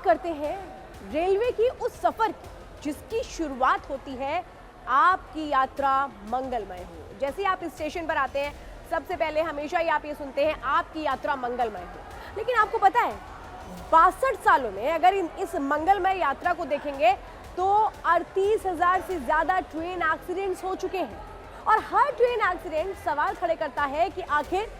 करते हैं रेलवे की उस सफर की जिसकी शुरुआत होती है आपकी यात्रा मंगलमय हो। जैसे ही आप इस स्टेशन पर आते हैं सबसे पहले हमेशा ही आप ये सुनते हैं आपकी यात्रा मंगलमय हो। लेकिन आपको पता है 62 सालों में अगर इस मंगलमय यात्रा को देखेंगे तो 38,000 से ज्यादा ट्रेन एक्सीडेंट्स हो चुके हैं। और हर ट्रेन एक्सीडेंट सवाल खड़े करता है कि आखिर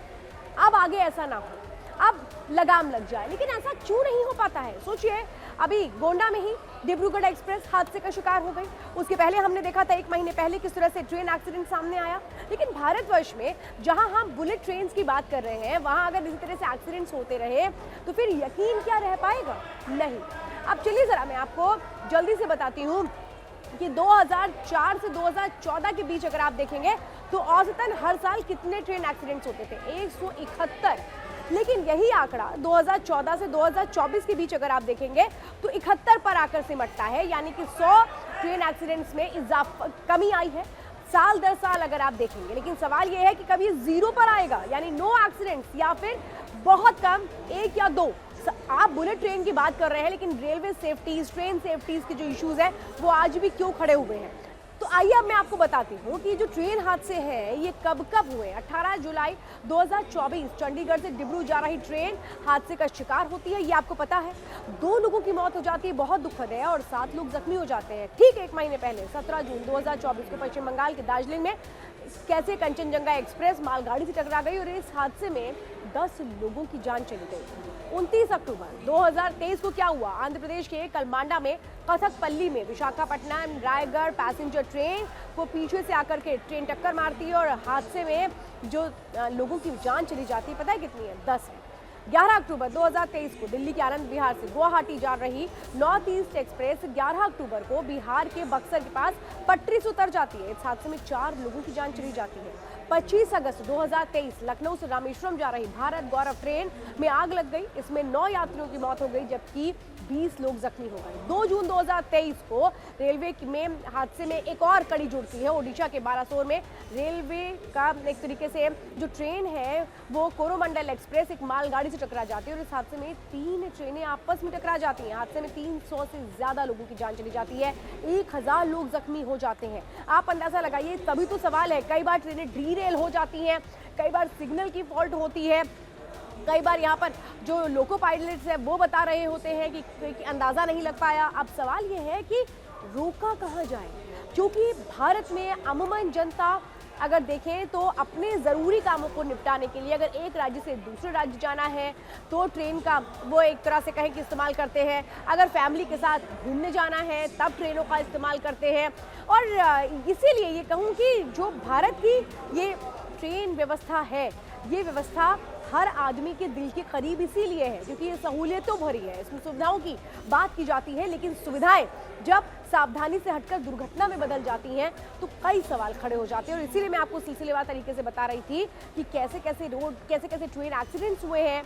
अब आगे ऐसा ना हो, अब लगाम लग जाए। लेकिन ऐसा क्यों नहीं हो पाता है? सोचिए, अभी गोंडा में ही डिब्रूगढ़ एक्सप्रेस हादसे का शिकार हो गई। उसके पहले हमने देखा था 1 महीने पहले किस तरह से ट्रेन एक्सीडेंट सामने आया। लेकिन भारतवर्ष में जहां हम बुलेट ट्रेन की बात कर रहे हैं वहां अगर इसी तरह से एक्सीडेंट्स होते रहे तो फिर यकीन क्या रह पाएगा? नहीं। अब चलिए जरा मैं आपको जल्दी से बताती हूँ कि 2004 से 2014 के बीच अगर आप देखेंगे तो औसतन हर साल कितने ट्रेन एक्सीडेंट्स होते थे? 171। लेकिन यही आंकड़ा 2014 से 2024 के बीच अगर आप देखेंगे तो 71 पर आकर सिमटता है, यानी कि 100 ट्रेन एक्सीडेंट्स में इजाफा कमी आई है साल दर साल अगर आप देखेंगे। लेकिन सवाल यह है कि कभी जीरो पर आएगा, यानी नो एक्सीडेंट्स, या फिर बहुत कम 1 या 2। आप बुलेट ट्रेन की बात कर रहे हैं लेकिन रेलवे सेफ्टीज, ट्रेन सेफ्टीज के जो इश्यूज हैं वो आज भी क्यों खड़े हुए हैं? तो आइए अब मैं आपको बताती हूँ कि जो ट्रेन हादसे हैं ये कब कब हुए। 18 जुलाई 2024 चंडीगढ़ से डिब्रू जा रही ट्रेन हादसे का शिकार होती है। ये आपको पता है 2 लोगों की मौत हो जाती है, बहुत दुखद है, और 7 लोग जख्मी हो जाते हैं। ठीक 1 महीने पहले 17 जून 2024 को पश्चिम बंगाल के दार्जिलिंग में कैसे कंचनजंगा एक्सप्रेस मालगाड़ी से टकरा गई और इस हादसे में 10 लोगों की जान चली गई। 29 अक्टूबर 2023 को क्या हुआ? आंध्र प्रदेश के कलमांडा में कथकपल्ली में विशाखापट्टनम रायगढ़ पैसेंजर ट्रेन को पीछे से आकर के ट्रेन टक्कर मारती है और हादसे में जो लोगों की जान चली जाती है पता है कितनी है? 10 है। 11 अक्टूबर 2023 को दिल्ली के आनंद विहार से गुवाहाटी जा रही नॉर्थ ईस्ट एक्सप्रेस 11 अक्टूबर को बिहार के बक्सर के पास पटरी से उतर जाती है। इस हादसे में 4 लोगों की जान चली जाती है। 25 अगस्त 2023 लखनऊ से रामेश्वरम जा रही भारत गौरव ट्रेन में आग लग गई। इसमें 9 यात्रियों की मौत हो गई जबकि 20 लोग जख्मी हो गए। 2 जून 2023 को रेलवे में हादसे में एक और कड़ी जुड़ती है। ओडिशा के बालासोर में रेलवे का एक तरीके से जो ट्रेन है वो कोरोमंडल एक्सप्रेस एक मालगाड़ी से टकरा जाती है और इस हादसे में 3 ट्रेनें आपस में टकरा जाती हैं। हादसे में 300 से ज्यादा लोगों की जान चली जाती है, 1000 लोग जख्मी हो जाते हैं। आप अंदाजा लगाइए, तभी तो सवाल है, कई बार ट्रेनें डीरेल हो जाती हैं, कई बार सिग्नल की फॉल्ट होती है, कई बार यहाँ पर जो लोको पायलट्स है वो बता रहे होते हैं कि अंदाज़ा नहीं लग पाया। अब सवाल ये है कि रोका कहाँ जाए, क्योंकि भारत में अमूमन जनता अगर देखें तो अपने ज़रूरी कामों को निपटाने के लिए अगर एक राज्य से दूसरे राज्य जाना है तो ट्रेन का वो एक तरह से कहें कि इस्तेमाल करते हैं। अगर फैमिली के साथ घूमने जाना है तब ट्रेनों का इस्तेमाल करते हैं। और इसीलिए ये कहूँ कि जो भारत की ये ट्रेन व्यवस्था है, ये व्यवस्था हर आदमी के दिल के करीब इसीलिए है क्योंकि ये सहूलियतों भरी है, इसमें सुविधाओं की बात की जाती है। लेकिन सुविधाएं जब सावधानी से हटकर दुर्घटना में बदल जाती हैं तो कई सवाल खड़े हो जाते हैं। और इसीलिए मैं आपको सिलसिलेवार तरीके से बता रही थी कि कैसे कैसे रोड, कैसे कैसे ट्रेन एक्सीडेंट्स हुए हैं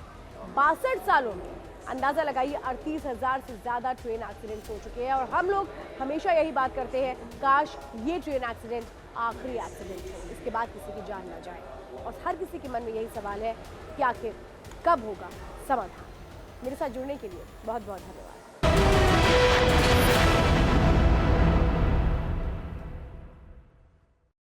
62 सालों में। अंदाज़ा लगाइए 38,000 से ज़्यादा ट्रेन एक्सीडेंट्स हो चुके हैं। और हम लोग हमेशा यही बात करते हैं, काश ये ट्रेन एक्सीडेंट आखिरी एक्सीडेंट हो, इसके बाद किसी की जान ना जाए। और हर किसी के मन में यही सवाल है कि आखिर कब होगा समाधान। मेरे साथ जुड़ने के लिए बहुत बहुत धन्यवाद।